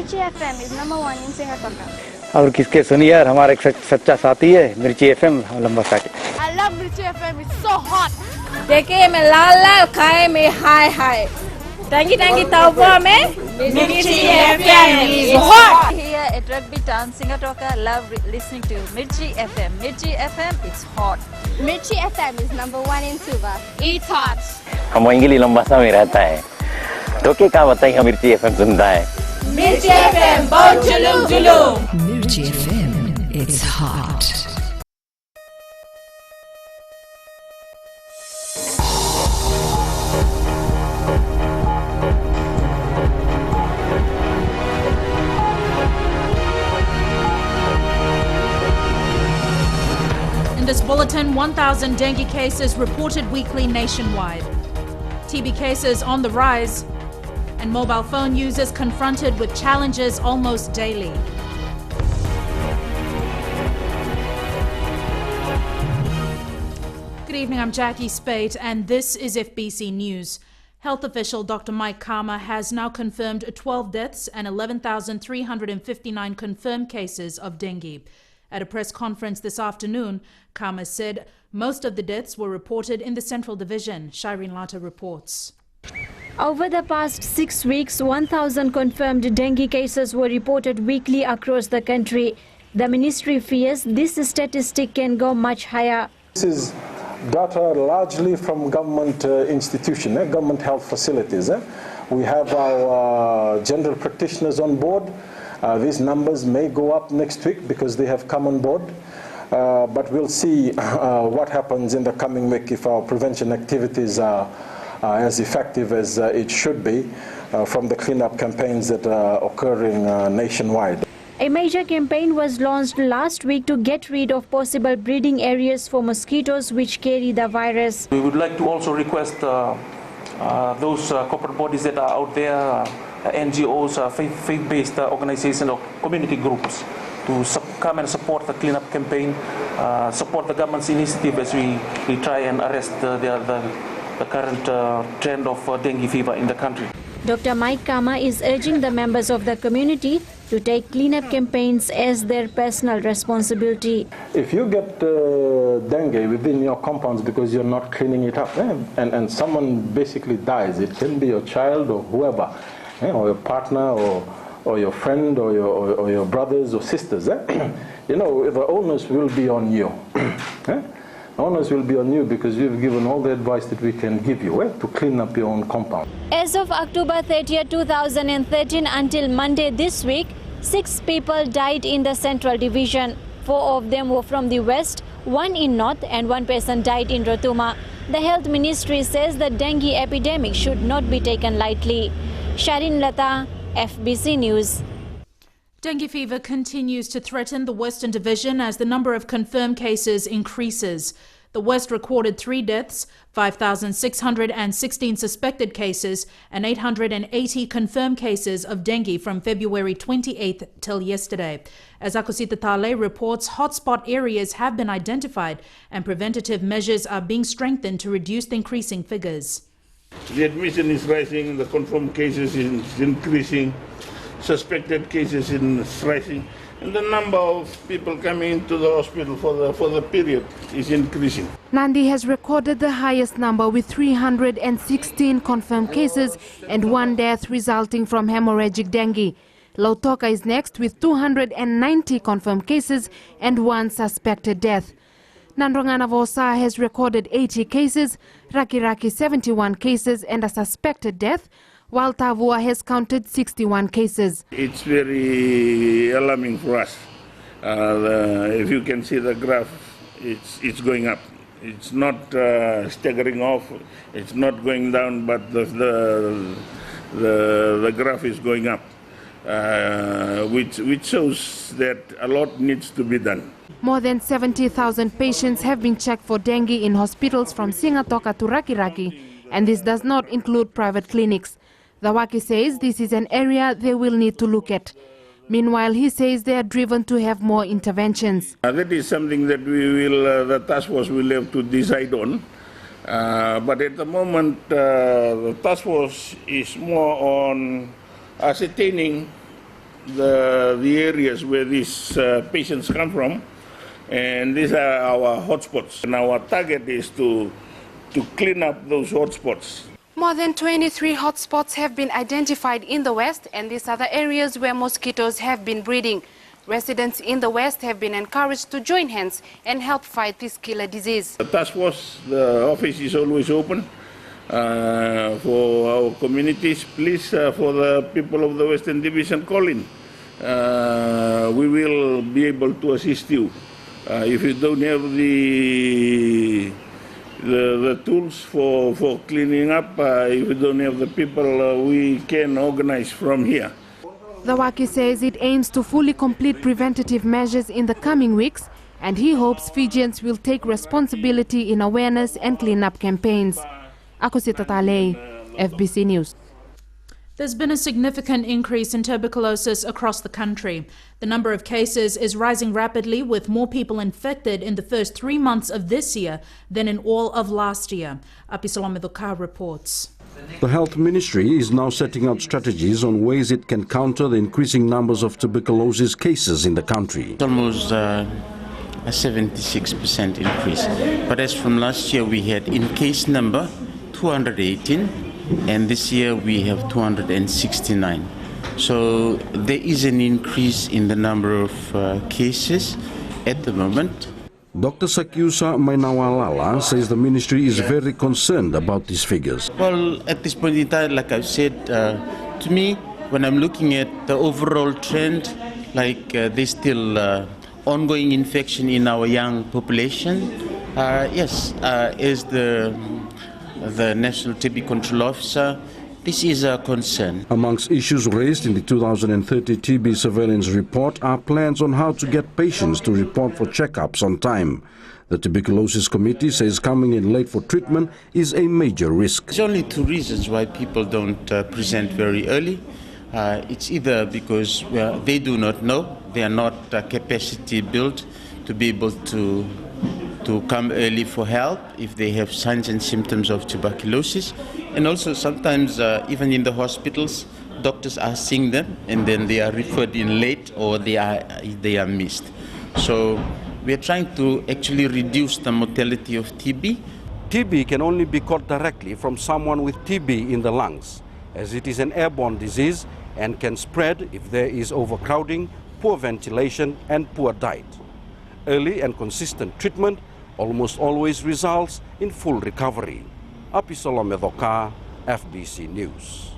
Mirchi FM is #1 in Singapore. और किसके सुनिए यार, हमारा एक सच्चा साथी है मिर्ची एफएम लंबा साथी. I love Mirchi FM. It's so hot. देखे में लाल लाल, खाए में हाय हाय. Tangi tauba में Mirchi FM is hot. Here at Rugby Town, Singatoka, love listening to Mirchi FM. Mirchi FM, it's hot. Mirchi FM is #1 in Suva. It's hot. हम वहीं के लिए लंबा सा में रहता है, तो क्या बताइए हम मिर्ची एफएम सुनता है. Mirchi FM, बहुत जुलूम जुलूम. Mirchi FM, it's hot. In this bulletin, 1,000 dengue cases reported weekly nationwide. TB cases on the rise, and mobile phone users confronted with challenges almost daily. Good evening, I'm Jackie Spate, and this is FBC News. Health official Dr. Mike Kama has now confirmed 12 deaths and 11,359 confirmed cases of dengue. At a press conference this afternoon, Kama said most of the deaths were reported in the Central Division. Shireen Lata reports. Over the past 6 weeks, 1,000 confirmed dengue cases were reported weekly across the country. The ministry fears this statistic can go much higher. This is data largely from government institutions, government health facilities. We have our general practitioners on board. These numbers may go up next week because they have come on board. But we'll see what happens in the coming week if our prevention activities are as effective as it should be from the cleanup campaigns that are occurring nationwide. A major campaign was launched last week to get rid of possible breeding areas for mosquitoes which carry the virus. We would like to also request those corporate bodies that are out there, NGOs, faith-based organizations or community groups to come and support the cleanup campaign, support the government's initiative as we try and arrest the current trend of dengue fever in the country. Dr. Mike Kama is urging the members of the community to take cleanup campaigns as their personal responsibility. If you get dengue within your compounds because you're not cleaning it up, and someone basically dies, it can be your child or whoever, or your partner or your friend or your brothers or sisters, you know, the onus will be on you. The onus will be on you because we've given all the advice that we can give you to clean up your own compound. As of October 30, 2013 until Monday this week, 6 people died in the Central Division. 4 of them were from the West, 1 in North, and 1 person died in Rotuma. The Health Ministry says the dengue epidemic should not be taken lightly. Shireen Lata, FBC News. Dengue fever continues to threaten the Western Division as the number of confirmed cases increases. The West recorded 3 deaths, 5,616 suspected cases, and 880 confirmed cases of dengue from February 28th till yesterday. As Akosita Tale reports, hotspot areas have been identified and preventative measures are being strengthened to reduce the increasing figures. The admission is rising, the confirmed cases is increasing, suspected cases is rising, and the number of people coming into the hospital for the period is increasing. Nandi has recorded the highest number with 316 confirmed cases and 1 death resulting from hemorrhagic dengue. Lautoka is next with 290 confirmed cases and 1 suspected death. Nandrongana has recorded 80 cases, Rakiraki 71 cases and a suspected death, while Tavua has counted 61 cases. It's very alarming for us. If you can see the graph, it's going up. It's not staggering off, it's not going down, but the graph is going up, which shows that a lot needs to be done. More than 70,000 patients have been checked for dengue in hospitals from Singatoka to Rakiraki, and this does not include private clinics. The Waki says this is an area they will need to look at. Meanwhile, he says they are driven to have more interventions. That is something that the task force will have to decide on. But at the moment, the task force is more on ascertaining the areas where these patients come from, and these are our hotspots. And our target is to clean up those hotspots. More than 23 hotspots have been identified in the West, and these are the areas where mosquitoes have been breeding. Residents in the West have been encouraged to join hands and help fight this killer disease. The task force, the office is always open for our communities. Please, for the people of the Western Division, call in. We will be able to assist you. If you don't have the tools for cleaning up, if you don't have the people, we can organize from here. The Waki says it aims to fully complete preventative measures in the coming weeks, and he hopes Fijians will take responsibility in awareness and clean-up campaigns. Akosita Talei, FBC News. There's been a significant increase in tuberculosis across the country. The number of cases is rising rapidly, with more people infected in the first 3 months of this year than in all of last year. Apisalome Doka reports. The Health Ministry is now setting out strategies on ways it can counter the increasing numbers of tuberculosis cases in the country. It's almost a 76% increase. But as from last year, we had in case number 218, and this year we have 269. So there is an increase in the number of cases at the moment. Dr. Sakyusa Mainawalala says the ministry is very concerned about these figures. Well, at this point in time, like I've said, to me, when I'm looking at the overall trend, like there's still ongoing infection in our young population. Yes, as the National TB Control Officer, this is a concern. Amongst issues raised in the 2030 TB surveillance report are plans on how to get patients to report for checkups on time. The Tuberculosis Committee says coming in late for treatment is a major risk. There's only two reasons why people don't present very early. It's either because they do not know, they are not capacity built to be able to come early for help if they have signs and symptoms of tuberculosis. And also sometimes even in the hospitals, doctors are seeing them and then they are referred in late or they are missed. So we are trying to actually reduce the mortality of TB. TB can only be caught directly from someone with TB in the lungs, as it is an airborne disease and can spread if there is overcrowding, poor ventilation and poor diet. Early and consistent treatment almost always results in full recovery. Apisalome Doka, FBC News.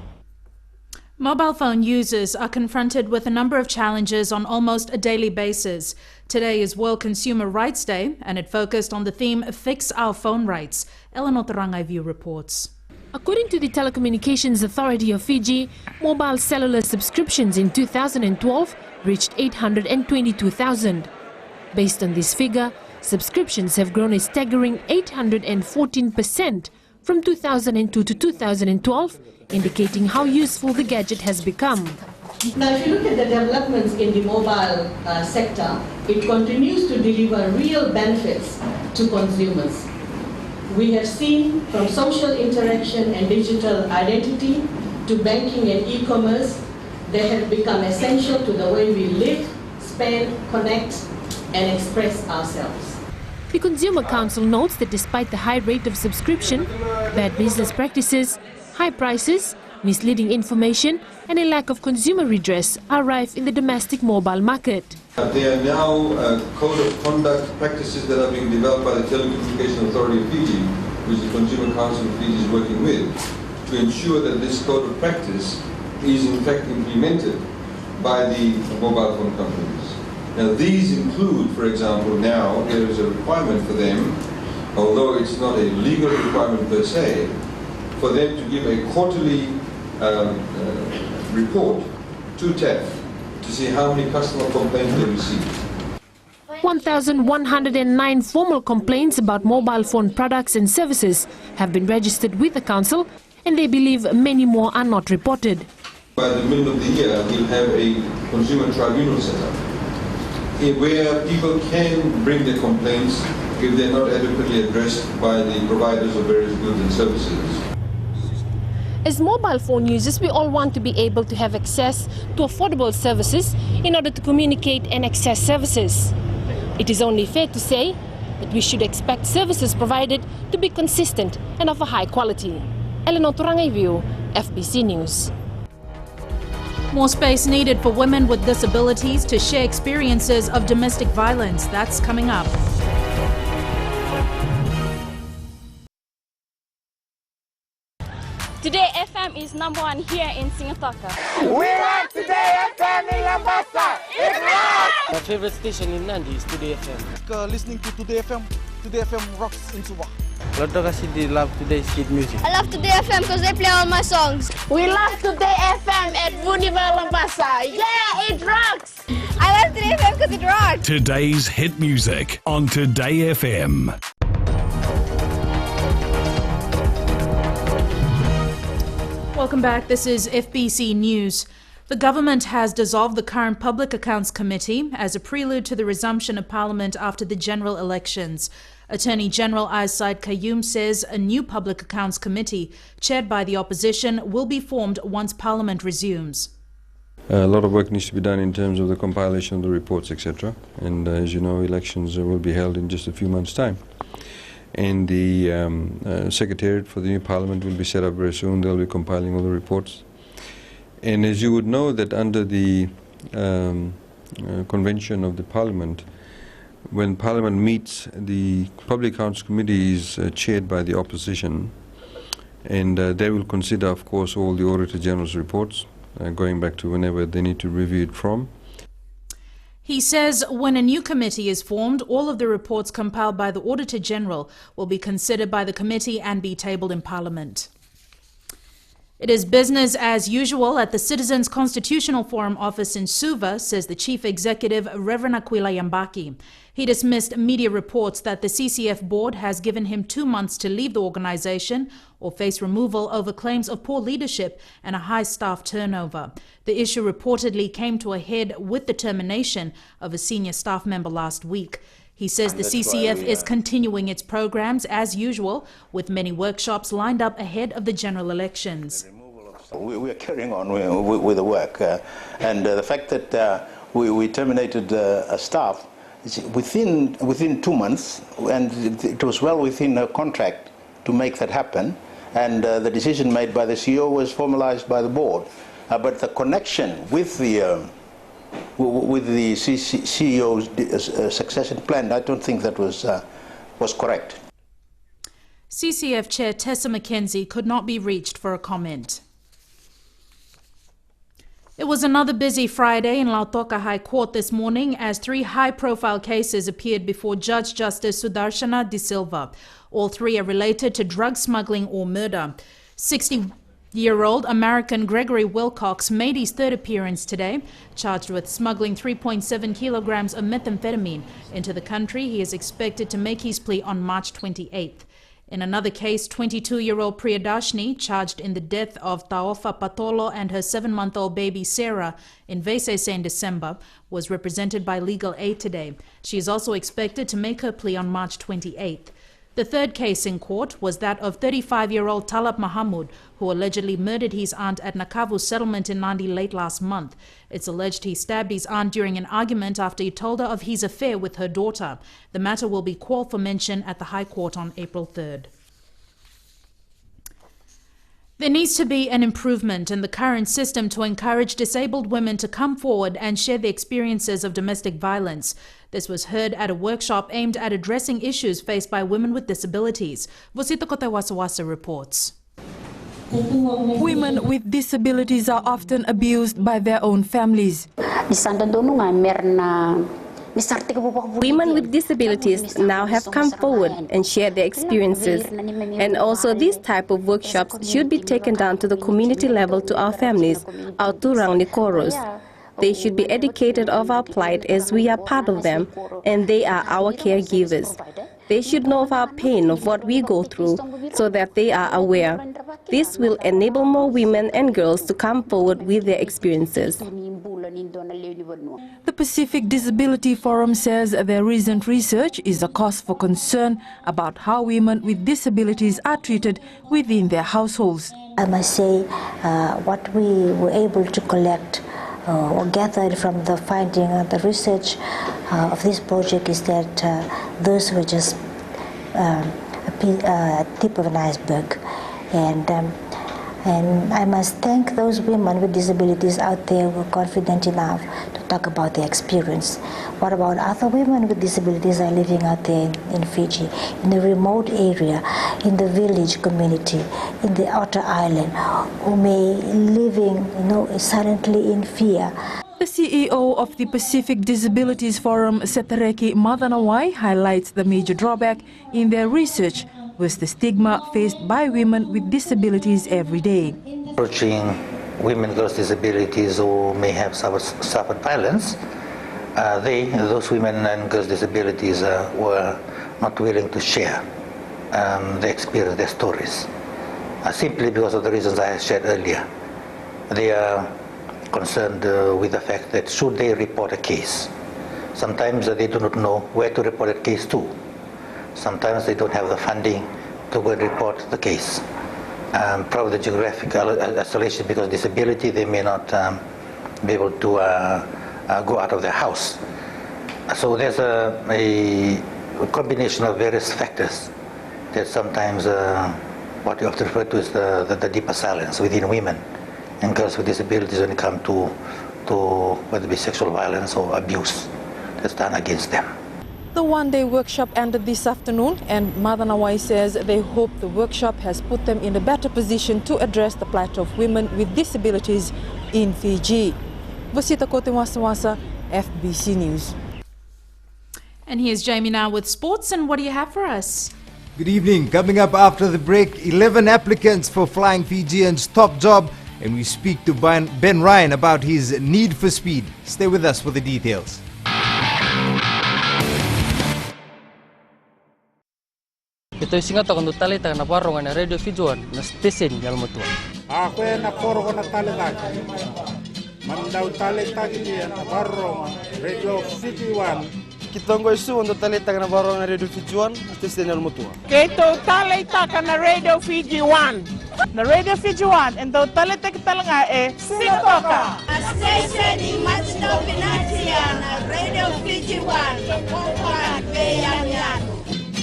Mobile phone users are confronted with a number of challenges on almost a daily basis. Today is World Consumer Rights Day, and it focused on the theme Fix Our Phone Rights. Eleanor Tarangai reports. According to the Telecommunications Authority of Fiji, mobile cellular subscriptions in 2012 reached 822,000. Based on this figure, subscriptions have grown a staggering 814% from 2002 to 2012, indicating how useful the gadget has become. Now, if you look at the developments in the mobile sector, it continues to deliver real benefits to consumers. We have seen from social interaction and digital identity to banking and e-commerce, they have become essential to the way we live, spend, connect, and express ourselves. The Consumer Council notes that despite the high rate of subscription, bad business practices, high prices, misleading information, and a lack of consumer redress are rife in the domestic mobile market. There are now code of conduct practices that are being developed by the Telecommunications Authority of Fiji, which the Consumer Council of Fiji is working with, to ensure that this code of practice is in fact implemented by the mobile phone companies. Now these include, for example, now there is a requirement for them, although it's not a legal requirement per se, for them to give a quarterly report to TEF to see how many customer complaints they received. 1,109 formal complaints about mobile phone products and services have been registered with the Council, and they believe many more are not reported. By the middle of the year, we'll have a consumer tribunal set up, where people can bring their complaints if they're not adequately addressed by the providers of various goods and services. As mobile phone users, we all want to be able to have access to affordable services in order to communicate and access services. It is only fair to say that we should expect services provided to be consistent and of a high quality. Eleanor Turangai View, FBC News. More space needed for women with disabilities to share experiences of domestic violence. That's coming up. Today FM is #1 here in Singapore. We like Today FM in Lambasa. It rocks! My favorite station in Nandi is Today FM. Listening to Today FM. Today FM rocks in Sabah. Lotto kasi love today's kid music. I love Today FM because they play all my songs. We love Today FM at Buniva Lambasa. Yeah, it rocks! I love Today FM because it rocks. Today's hit music on Today FM. Welcome back. This is FBC News. The government has dissolved the current Public Accounts Committee as a prelude to the resumption of Parliament after the general elections. Attorney General Said Qayyum says a new Public Accounts Committee, chaired by the opposition, will be formed once Parliament resumes. A lot of work needs to be done in terms of the compilation of the reports, etc. And as you know, elections will be held in just a few months' time. And the Secretariat for the new Parliament will be set up very soon. They'll be compiling all the reports. And as you would know, that under the convention of the Parliament, when Parliament meets, the Public Accounts Committee is chaired by the opposition, and they will consider, of course, all the Auditor General's reports, going back to whenever they need to review it from. He says when a new committee is formed, all of the reports compiled by the Auditor General will be considered by the committee and be tabled in Parliament. It is business as usual at the Citizens Constitutional Forum office in Suva, says the Chief Executive, Reverend Aquila Yambaki. He dismissed media reports that the CCF board has given him 2 months to leave the organization or face removal over claims of poor leadership and a high staff turnover. The issue reportedly came to a head with the termination of a senior staff member last week. He says the CCF is continuing its programs as usual, with many workshops lined up ahead of the general elections. We are carrying on with the work, and the fact that we terminated a staff within 2 months, and it was well within a contract to make that happen, and the decision made by the CEO was formalized by the board. But the connection with the CEO's succession plan, I don't think that was correct. CCF Chair Tessa McKenzie could not be reached for a comment. It was another busy Friday in Lautoka High Court this morning as 3 high-profile cases appeared before Judge Justice Sudarshana De Silva. All 3 are related to drug smuggling or murder. 60-year-old American Gregory Wilcox made his 3rd appearance today, charged with smuggling 3.7 kilograms of methamphetamine into the country. He is expected to make his plea on March 28th. In another case, 22-year-old Priyadashni, charged in the death of Taofa Patolo and her 7-month-old baby Sarah in Vesese in December, was represented by legal aid today. She is also expected to make her plea on March 28th. The 3rd case in court was that of 35-year-old Talab Mahamud, who allegedly murdered his aunt at Nakavu settlement in Nandi late last month. It's alleged he stabbed his aunt during an argument after he told her of his affair with her daughter. The matter will be called for mention at the High Court on April 3rd. There needs to be an improvement in the current system to encourage disabled women to come forward and share their experiences of domestic violence. This was heard at a workshop aimed at addressing issues faced by women with disabilities. Vosito Kotewasawasa reports. Women with disabilities are often abused by their own families. Women with disabilities now have come forward and shared their experiences. And also these type of workshops should be taken down to the community level to our families, our Turang Nikoros. They should be educated of our plight as we are part of them and they are our caregivers. They should know of our pain, of what we go through, so that they are aware. This will enable more women and girls to come forward with their experiences. The Pacific Disability Forum says their recent research is a cause for concern about how women with disabilities are treated within their households. I must say what we were able to collect or gathered from the finding of the research of this project is that those were just a tip of an iceberg. And I must thank those women with disabilities out there who are confident enough to talk about their experience. What about other women with disabilities are living out there in Fiji, in a remote area, in the village community, in the outer island, who may living, silently in fear? The CEO of the Pacific Disabilities Forum, Setareki Madanawai, highlights the major drawback in their research was the stigma faced by women with disabilities every day. Approaching women with disabilities who may have suffered violence, those women and girls with disabilities were not willing to share their experience, their stories, simply because of the reasons I shared earlier. They are concerned with the fact that should they report a case, sometimes they do not know where to report a case to. Sometimes they don't have the funding to go and report the case. Probably the geographical isolation because of disability, they may not be able to go out of their house. So there's a combination of various factors that sometimes what you often refer to as the deeper silence within women and girls with disabilities when it comes to whether it be sexual violence or abuse that's done against them. The one-day workshop ended this afternoon, and Madanawai says they hope the workshop has put them in a better position to address the plight of women with disabilities in Fiji. Vasita Kotemwasa, FBC News. And here's Jamie now with sports, and what do you have for us? Good evening. Coming up after the break, 11 applicants for Flying Fijian's top job, and we speak to Ben Ryan about his need for speed. Stay with us for the details. Ito singa to kung tali ta na paro nga radio Fijuan na station yal mo tuwa. Ako na poro ko na taletag. Mandaw taletag niya na paro radio Fijuan. Kitong isu untuk tali ta na paro nga radio Fijuan station yal mo tuwa. Kito talita ka na Radio Fiji 1. Na Radio Fiji 1 and daw talita kita lang sito ka. Station in Matino Pinatian Radio Fiji 1 Pokwan Beyanyan.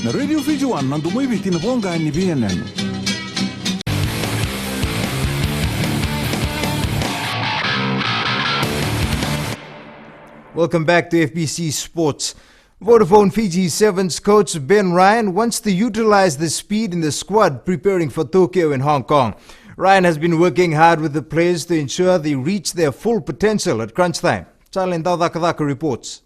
Na Radio Fiji 1 nandumay tinabonga ni BNN. Welcome back to FBC Sports. Vodafone Fiji Sevens coach Ben Ryan wants to utilize the speed in the squad preparing for Tokyo and Hong Kong. Ryan has been working hard with the players to ensure they reach their full potential at crunch time. Charlene Daudakadaka reports.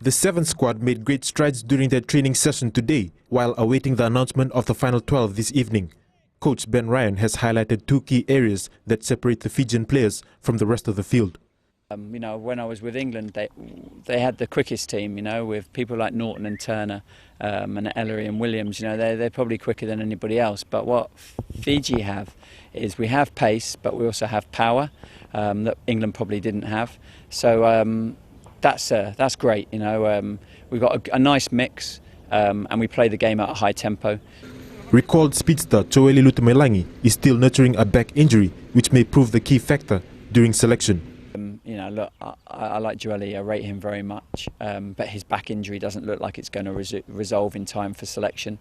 The 7th squad made great strides during their training session today while awaiting the announcement of the final 12 this evening. Coach Ben Ryan has highlighted two key areas that separate the Fijian players from the rest of the field. When I was with England, they had the quickest team, with people like Norton and Turner and Ellery and Williams. They're probably quicker than anybody else. But what Fiji have is we have pace, but we also have power that England probably didn't have. So that's great. We've got a nice mix, and we play the game at a high tempo. Recalled speedster Choeli Lutumelangi is still nurturing a back injury, which may prove the key factor during selection. Look, I like Joeli, I rate him very much, but his back injury doesn't look like it's going to resolve in time for selection.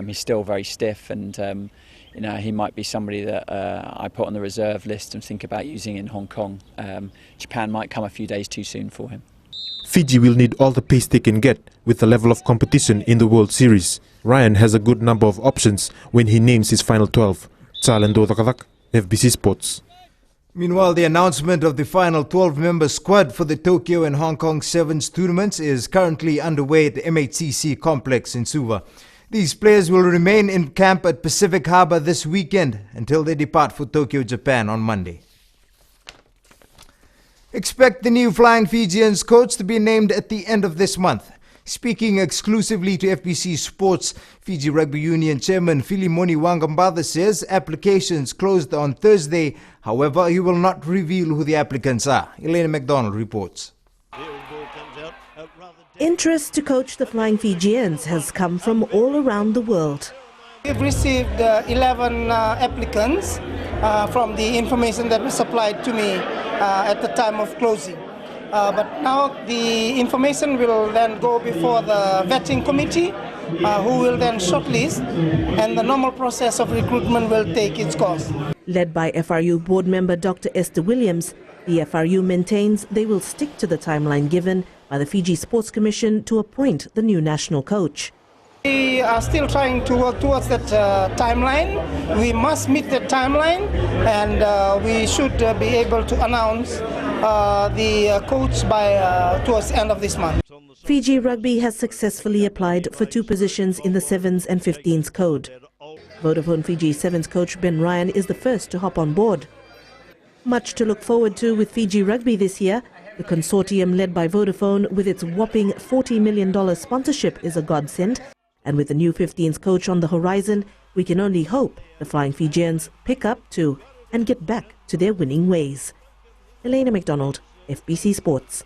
He's still very stiff, and he might be somebody that I put on the reserve list and think about using in Hong Kong. Japan might come a few days too soon for him. Fiji will need all the pace they can get with the level of competition in the World Series. Ryan has a good number of options when he names his final 12. Charlene Daudakadaka, FBC Sports. Meanwhile, the announcement of the final 12-member squad for the Tokyo and Hong Kong Sevens tournaments is currently underway at the MHCC complex in Suva. These players will remain in camp at Pacific Harbour this weekend until they depart for Tokyo, Japan on Monday. Expect the new Flying Fijians coach to be named at the end of this month. Speaking exclusively to FBC Sports, Fiji Rugby Union Chairman Filimoni Wangambada says applications closed on Thursday. However, he will not reveal who the applicants are. Elena McDonald reports. Interest to coach the Flying Fijians has come from all around the world. We've received 11 applicants from the information that was supplied to me at the time of closing. But now the information will then go before the vetting committee, who will then shortlist, and the normal process of recruitment will take its course. Led by FRU board member Dr. Esther Williams, the FRU maintains they will stick to the timeline given by the Fiji Sports Commission to appoint the new national coach. We are still trying to work towards that timeline. We must meet the timeline, and we should be able to announce the coach by towards the end of this month. Fiji Rugby has successfully applied for 2 positions in the 7s and 15s code. Vodafone Fiji 7s coach Ben Ryan is the first to hop on board. Much to look forward to with Fiji Rugby this year. The consortium led by Vodafone with its whopping $40 million sponsorship is a godsend. And with the new 15s coach on the horizon, we can only hope the Flying Fijians pick up to and get back to their winning ways. Elena McDonald, FBC Sports.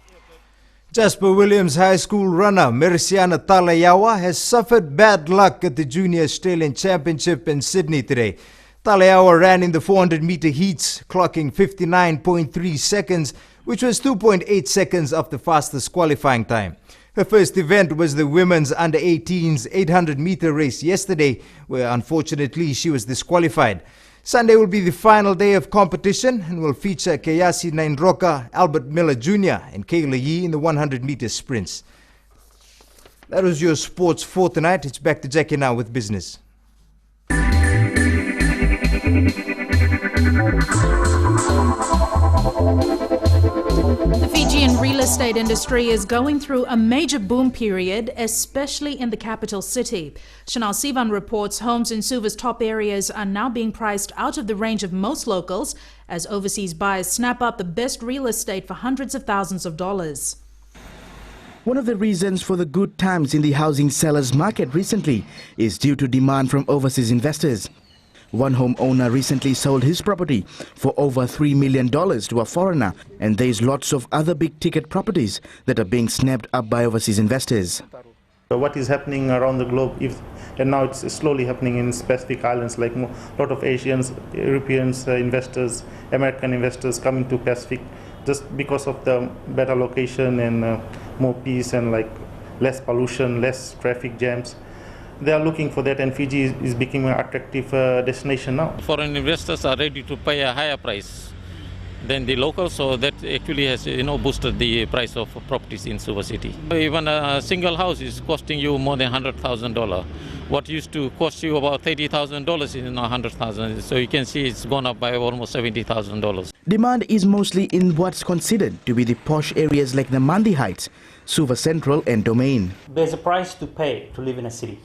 Jasper Williams High School runner Merisiana Talayawa has suffered bad luck at the Junior Australian Championship in Sydney today. Talayawa ran in the 400-meter heats, clocking 59.3 seconds, which was 2.8 seconds off the fastest qualifying time. Her first event was the women's under-18s 800-meter race yesterday, where unfortunately she was disqualified. Sunday will be the final day of competition and will feature Kayasi Nainroka, Albert Miller Jr. and Kayla Yee in the 100-meter sprints. That was your sports for tonight. It's back to Jackie now with business. The Fijian real estate industry is going through a major boom period, especially in the capital city. Chanel Sivan reports homes in Suva's top areas are now being priced out of the range of most locals as overseas buyers snap up the best real estate for hundreds of thousands of dollars. One of the reasons for the good times in the housing sellers market recently is due to demand from overseas investors. One homeowner recently sold his property for over $3 million to a foreigner, and there's lots of other big-ticket properties that are being snapped up by overseas investors. So what is happening around the globe, and now it's slowly happening in specific islands, like a lot of Asians, Europeans, investors, American investors coming to Pacific just because of the better location and more peace and like less pollution, less traffic jams. They are looking for that, and Fiji is becoming an attractive destination now. Foreign investors are ready to pay a higher price than the locals, so that actually has boosted the price of properties in Suva City. Even a single house is costing you more than $100,000. What used to cost you about $30,000 is now $100,000. So you can see it's gone up by almost $70,000. Demand is mostly in what's considered to be the posh areas like the Mandi Heights, Suva Central and Domain. There's a price to pay to live in a city.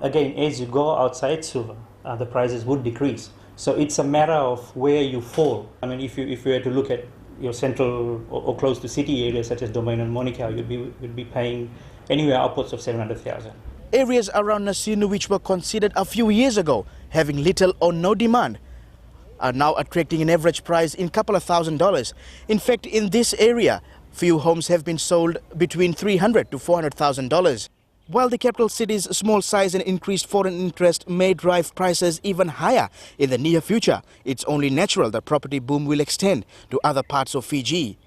Again, as you go outside Suva, the prices would decrease. So it's a matter of where you fall. I mean, if you were to look at your central or close to city areas such as Domain and Monica, you'd be paying anywhere upwards of 700,000. Areas around Nasinu, which were considered a few years ago having little or no demand, are now attracting an average price in a couple of $1,000s. In fact, in this area, few homes have been sold between $300,000 to $400,000. While the capital city's small size and increased foreign interest may drive prices even higher in the near future, it's only natural that property boom will extend to other parts of Fiji.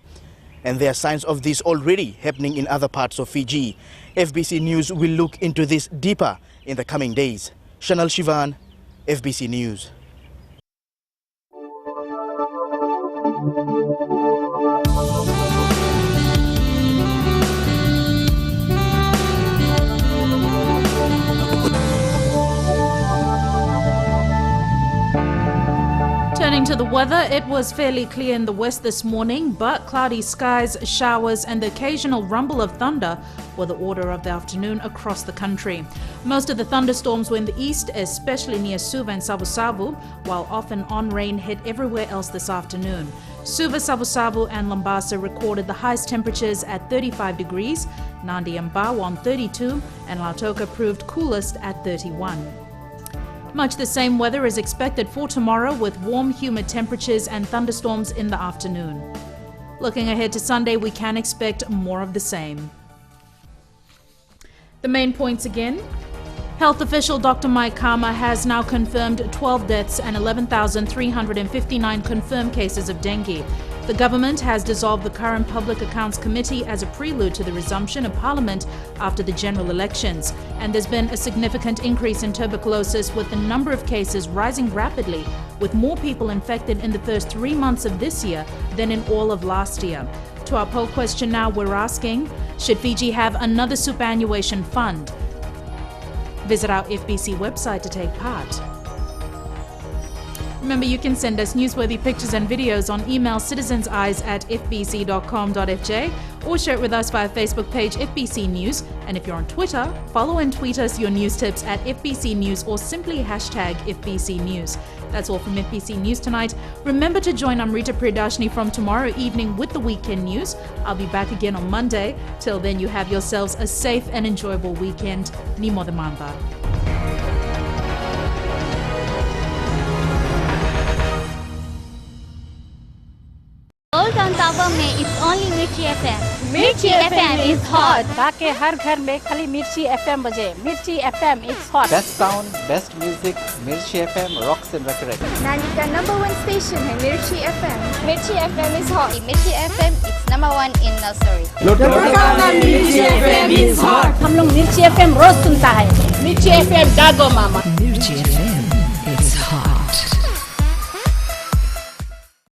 And there are signs of this already happening in other parts of Fiji. FBC News will look into this deeper in the coming days. Chanel Shivan, FBC News. Turning to the weather, it was fairly clear in the west this morning, but cloudy skies, showers and the occasional rumble of thunder were the order of the afternoon across the country. Most of the thunderstorms were in the east, especially near Suva and Savu-Savu, while off and on rain hit everywhere else this afternoon. Suva, Savu-Savu and Lambasa recorded the highest temperatures at 35 degrees, Nandi and Bawa on 32, and Lautoka proved coolest at 31. Much the same weather is expected for tomorrow, with warm, humid temperatures and thunderstorms in the afternoon. Looking ahead to Sunday, we can expect more of the same. The main points again. Health official Dr. Mike Kama has now confirmed 12 deaths and 11,359 confirmed cases of dengue. The government has dissolved the current Public Accounts Committee as a prelude to the resumption of Parliament after the general elections. And there's been a significant increase in tuberculosis, with the number of cases rising rapidly, with more people infected in the first 3 months of this year than in all of last year. To our poll question now, we're asking, should Fiji have another superannuation fund? Visit our FBC website to take part. Remember, you can send us newsworthy pictures and videos on email citizenseyes@fbc.com.fj or share it with us via Facebook page FBC News. And if you're on Twitter, follow and tweet us your news tips at FBC News or simply hashtag FBC News. That's all from FBC News tonight. Remember to join Amrita Priyadarshini from tomorrow evening with the weekend news. I'll be back again on Monday. Till then, you have yourselves a safe and enjoyable weekend. Ni Modamamba. Old Town Tower में it's only Mirchi FM. Mirchi FM is hot. बाके हर घर में खाली मिर्ची FM बजे. Mirchi FM is hot. Best sound, best music, Mirchi FM rocks and records. Nalika #1 station है Mirchi FM. Mirchi FM is hot. Mirchi FM it's #1 in nursery. Mirchi FM is hot. हम लोग Mirchi FM रोज सुनता है. Mirchi FM जागो मामा. Mirchi FM